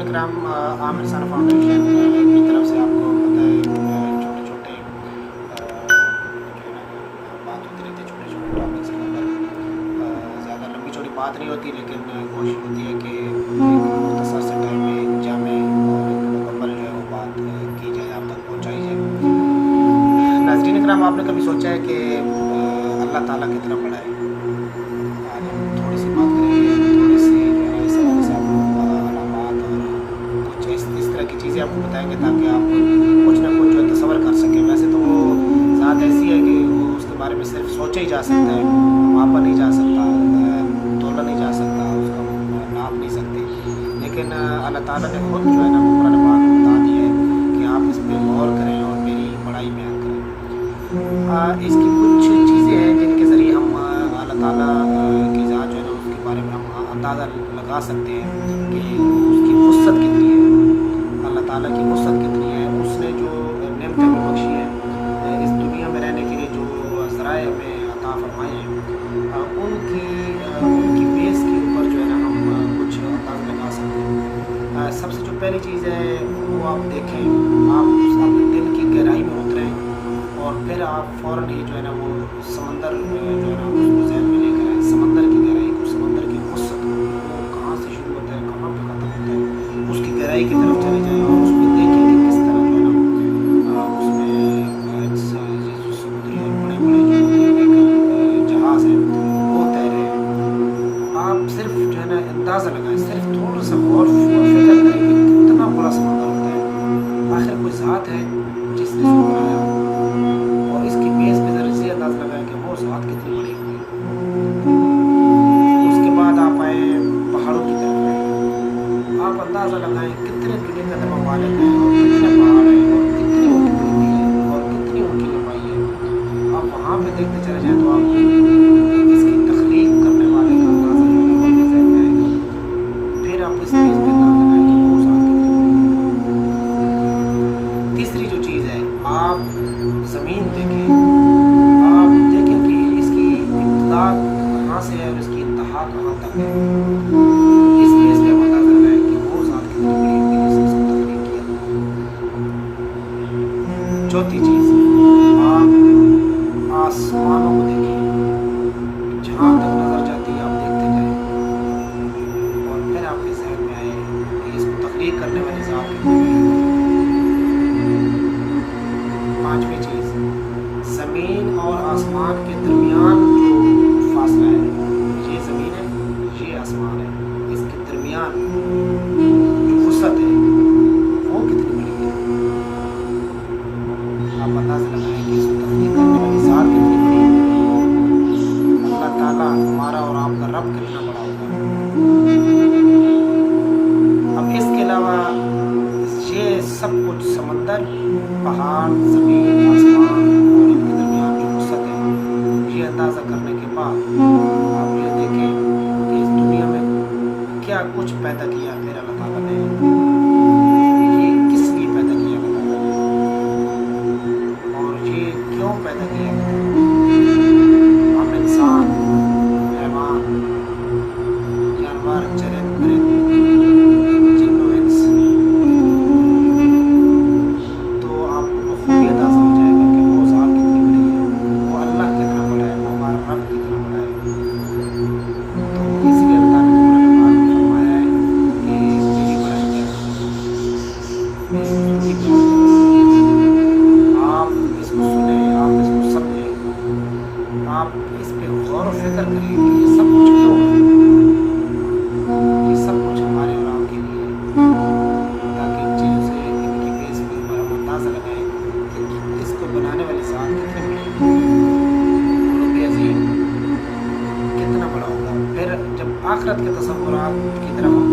کرام، عام انسان فاؤنڈیشن کی طرف سے آپ کو پتہ ہے چھوٹے چھوٹے جو ہے نا بات ہوتی رہتی ہے، چھوٹے چھوٹے ٹاپکس کے اوپر زیادہ لمبی چوڑی بات نہیں ہوتی، لیکن کوشش ہوتی ہے کہ ایک مختصر سے ٹائم میں ایک جامع اور ایک مکمل جو ہے وہ بات کی جائے، آپ تک پہنچائی جائے۔ ناظرین کرام، آپ نے کبھی سوچا ہے کہ اللہ تعالیٰ کتنا بڑا ہے؟ آج ہم تھوڑی سی بات کریں گے، تھوڑی سی جو ہے نا اس حوالے سے آپ کو علامات اور کچھ اس طرح کی چیزیں آپ کو بتائیں گے تاکہ آپ کچھ نہ کچھ جو ہے تصور کر سکیں۔ ویسے تو وہ ذات ایسی ہے کہ وہ اس کے بارے میں صرف سوچا ہی جا سکتا ہے، ماپا نہیں جا سکتا، تولا نہیں جا سکتا، اس کا ناپ نہیں سکتے، لیکن اللہ تعالیٰ نے خود جو ہے نا وہ قرآن پاک میں بتا دیا ہے کہ آپ اس پہ غور کریں اور میری بڑائی بیان کریں۔ اس کی کچھ چیزیں ہیں جن کے ذریعے ہم اللہ تعالیٰ کی ذات جو ہے نا اس کے بارے میں ہم اندازہ لگا سکتے ہیں کہ اس کی وسعت کتنی ہے، اللہ تعالیٰ کی وسعت کتنی ہے، اس نے جو نعمتیں ہمیں بخشی ہیں، اس دنیا میں رہنے کے لیے جو ذرائع ہمیں عطا فرمائے ہیں، ان کی بیس کے اوپر جو ہے نا ہم کچھ اندازہ لگا سکتے ہیں۔ سب سے جو پہلی چیز ہے وہ آپ دیکھیں، آپ اپنے دل کی گہرائی میں اتریں اور پھر آپ فوراً ہی جو ہے نا وہ سمندر جو ہے نا اس کو ذہن میں لے کر آئیں، سمندر کی گہرائی کو، سمندر کی وسعت کو، وہ کہاں سے شروع ہوتا ہے کہاں پہ ختم ہوتا ہے، اس کی گہرائی کی طرف چلے جائیں اور اس پہ دیکھیں کہ کس طرح جو ہے نا اس میں جو سمندری اور بڑے بڑے جو جہاز ہیں وہ تیر رہے ہیں۔ آپ صرف جو ہے نا اندازہ لگائیں، صرف تھوڑا سا غور و فکر کریں کہ کتنا بڑا سمندر ہوتا ہے، آخر کوئی ذات ہے جس نے اس کو بنایا، اور اس کی بیس پہ ذرا سے اندازہ لگائیں کہ وہ ذات کتنی بڑی ہوگی۔ اس کے بعد آپ آئیں پہاڑوں کی طرف آئیں، آپ اندازہ لگائیں کتنے دنیا کے اندر ممالک ہیں اور کتنے پہاڑ ہیں اور کتنی ان کی بلندی ہے اور کتنی ان کی لمبائی ہے۔ آپ وہاں پہ دیکھتے چلے جائیں تو آپ کو اس کی تخلیق کرنے والے کا اندازہ جو ہے وہ اپنے ذہن میں آئے گا، پھر آپ اس بیس پہ اندازہ لگائیں کہ وہ ذات کتنی بڑی ہے۔ تیسری جو چیز ہے، آپ زمین دیکھیں، آپ دیکھیں کہ اس کی ابتدا کہاں سے ہے اور اس کی انتہا کہاں تک ہے، اس بیس پہ اندازہ لگائیں کہ وہ ذات کتنی بڑی ہوگی جس نے اس کو تخلیق کیا۔ چوتھی چیز، آپ آسمانوں کو دیکھیں، جہاں تک نظر جاتی ہے آپ دیکھتے جائیں اور پھر آپ کے ذہن میں آئے کہ اس کو تخلیق کرنے والی ذات کتنی بڑی ہوگی۔ پانچویں چیز، زمین اور آسمان کے درمیان جو فاصلہ ہے، یہ زمین ہے یہ آسمان ہے، اس کے درمیان جو وسعت ہے وہ کتنی بڑی ہے۔ آپ اندازہ لگائیں کہ اس کو تخلیق کرنے والی ذات کتنی بڑی ہے، اللہ تعالیٰ ہمارا اور آپ کا رب کتنا بڑا ہوگا۔ اب اس کے علاوہ یہ سب کچھ سمندر، پہاڑ، زمین، آسمان اور ان کے درمیان جو وسعت ہے، یہ اندازہ کرنے کے بعد آپ یہ دیکھیں کہ اس دنیا میں کیا کچھ پیدا کیا پھر اللہ تعالیٰ نے، یہ کس لیے پیدا کیا اللہ تعالیٰ نے اور یہ کیوں پیدا کیا اللہ تعالیٰ نے۔ ہم انسان، حیوان، جانور، چرند پرند، جن و انس، تو آپ کو خود ہی اندازہ ہو جائے گا کہ وہ ذات کتنی بڑی ہے، وہ اللہ کتنا بڑا ہے، وہ ہمارا رب کتنا بڑا ہے۔ تو اس لیے اللہ تعالیٰ نے قرآن پاک میں فرمایا ہے کہ میری بڑائی بیان کرو، میری بزرگی بیان کرو، آپ اس کو سنیں، آپ اس کو سمجھیں، آپ اس پہ غور و فکر کریں کہ یہ سب کچھ کیوں ہے، یہ سب کچھ ہمارے اور آپ کے لیے ہے، تاکہ ان چیزوں سے، ان کی بیس کے اوپر ہم اندازہ لگائیں کہ اس کو بنانے والی ذات کتنی بڑی ہے، رب عظیم کتنا بڑا ہوگا۔ پھر جب آخرت کے تصورات کی طرف ہم